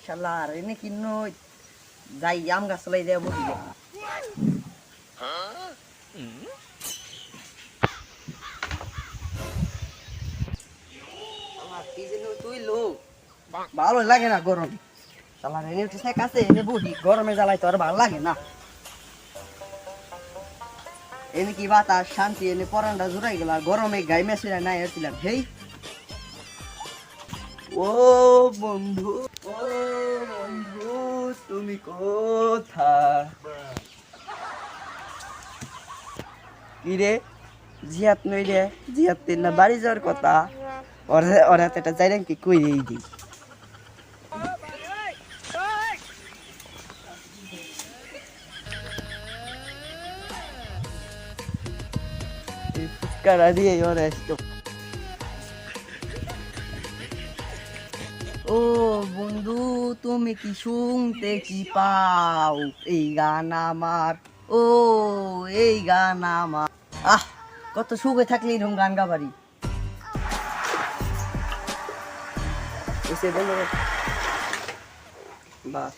শালার এনে কিন্ন যাই আম গাছ লাই দেব দিলে আমার কি যেন তুই লো ভালো লাগে না গরম শালার এনে উঠে কাছে এনে বহি গরমে জ্বালাই তো আর ভালো লাগে না এনে কি বাতাস শান্তি এনে পরানটা জুড়াই গেল আর গরমে গাই মেশিনা নাই আসছিলাম হেই ও বন্ধু তুমি কোথায় কি রে জিয়াত নই রে জিয়াত না বাড়ি যাওয়ার কথা ওর হাতে একটা যাই কি কই রে দি ফুটকারা দিয়ে ওর আসতো ও বন্ধু তুমি কি শুনতে কি পাও এই গান আমার ও এই গান আমার আহ কত সুখে থাকলে এরকম গান গাবারি এসে বলো বাহ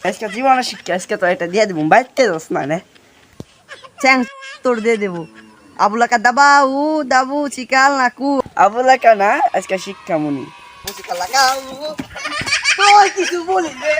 আজকে জীবনে শিক্ষা আজকে তো এটা দিয়ে দেবো বাইতে যাস না নে চ্যাং তোর দিয়ে দেবো আবুলাকা দাবাউ দাবু চিকাল নাকু আবুলাকা না আজকে শিক্ষা মুনি মুসিকা লাগাও তো কিছু বলি রে